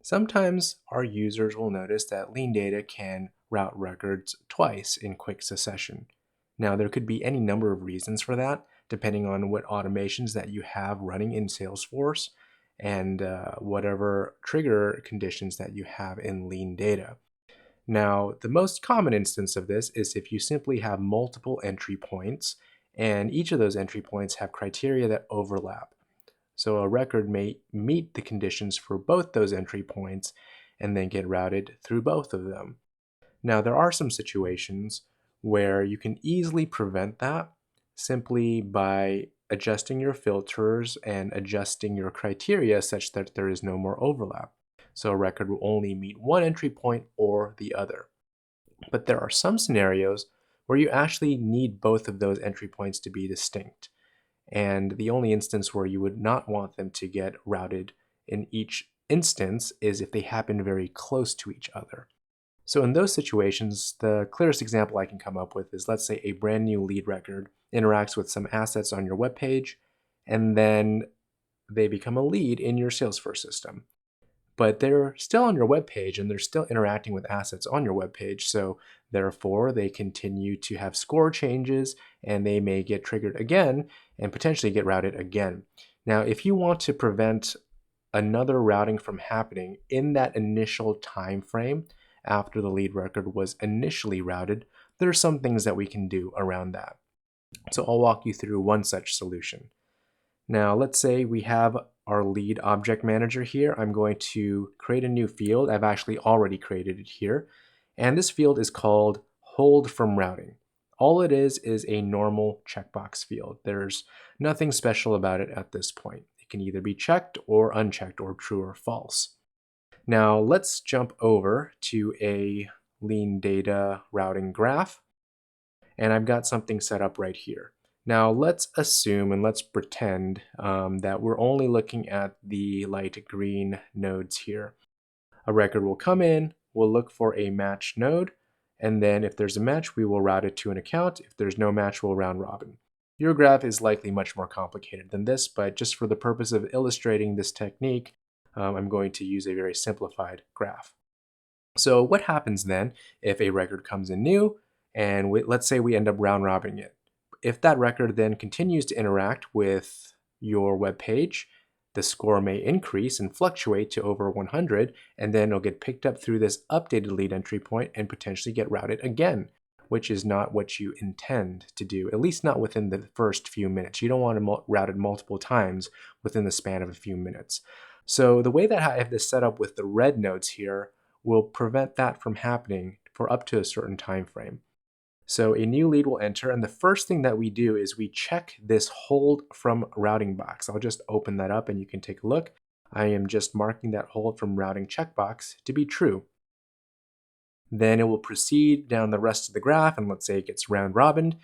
Sometimes our users will notice that LeanData can route records twice in quick succession. Now, there could be any number of reasons for that, depending on what automations that you have running in Salesforce and whatever trigger conditions that you have in LeanData. Now, the most common instance of this is if you simply have multiple entry points, and each of those entry points have criteria that overlap. So a record may meet the conditions for both those entry points and then get routed through both of them. Now, there are some situations where you can easily prevent that simply by adjusting your filters and adjusting your criteria such that there is no more overlap. So a record will only meet one entry point or the other. But there are some scenarios where you actually need both of those entry points to be distinct. And the only instance where you would not want them to get routed in each instance is if they happen very close to each other. So in those situations, the clearest example I can come up with is, let's say a brand new lead record interacts with some assets on your web page, and then they become a lead in your Salesforce system. But they're still on your web page and they're still interacting with assets on your web page. So therefore, they continue to have score changes and they may get triggered again and potentially get routed again. Now, if you want to prevent another routing from happening in that initial time frame after the lead record was initially routed, there are some things that we can do around that. So I'll walk you through one such solution. Now, let's say we have our lead object manager here. I'm going to create a new field. I've actually already created it here. And this field is called hold from routing. All it is a normal checkbox field. There's nothing special about it at this point. It can either be checked or unchecked or true or false. Now, let's jump over to a LeanData routing graph. And I've got something set up right here. Now let's assume and let's pretend that we're only looking at the light green nodes here. A record will come in, we'll look for a match node, and then if there's a match, we will route it to an account. If there's no match, we'll round robin. Your graph is likely much more complicated than this, but just for the purpose of illustrating this technique, I'm going to use a very simplified graph. So what happens then if a record comes in new, and let's say we end up round robbing it? If that record then continues to interact with your web page, the score may increase and fluctuate to over 100, and then it'll get picked up through this updated lead entry point and potentially get routed again, which is not what you intend to do, at least not within the first few minutes. You don't want to route it multiple times within the span of a few minutes. So the way that I have this set up with the red nodes here will prevent that from happening for up to a certain time frame. So a new lead will enter, and the first thing that we do is we check this hold from routing box. I'll just open that up and you can take a look. I am just marking that hold from routing checkbox to be true. Then it will proceed down the rest of the graph, and let's say it gets round robined.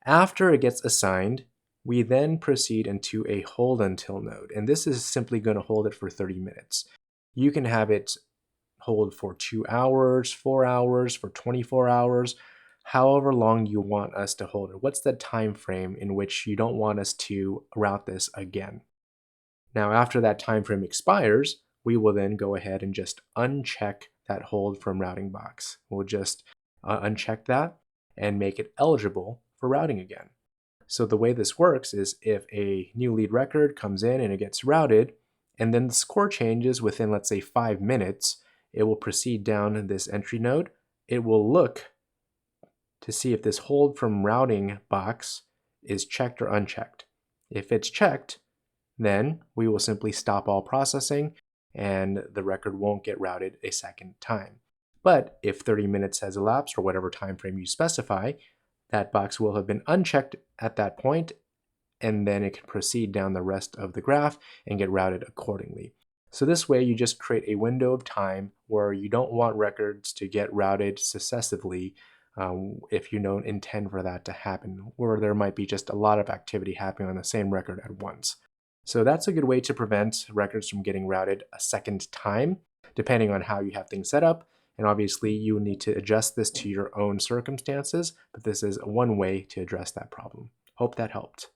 After it gets assigned, we then proceed into a hold until node, and this is simply going to hold it for 30 minutes. You can have it hold for 2 hours, 4 hours, for 24 hours, however long you want us to hold it. What's the time frame in which you don't want us to route this again? Now, after that time frame expires, we will then go ahead and just uncheck that hold from routing box. We'll just uncheck that and make it eligible for routing again. So the way this works is if a new lead record comes in and it gets routed, and then the score changes within, let's say, 5 minutes, it will proceed down this entry node. It will look to see if this hold from routing box is checked or unchecked. If it's checked, then we will simply stop all processing and the record won't get routed a second time. But if 30 minutes has elapsed or whatever time frame you specify, that box will have been unchecked at that point, and then it can proceed down the rest of the graph and get routed accordingly. So this way you just create a window of time where you don't want records to get routed successively if you don't intend for that to happen, or there might be just a lot of activity happening on the same record at once. So that's a good way to prevent records from getting routed a second time, depending on how you have things set up. And obviously you need to adjust this to your own circumstances, but this is one way to address that problem. Hope that helped.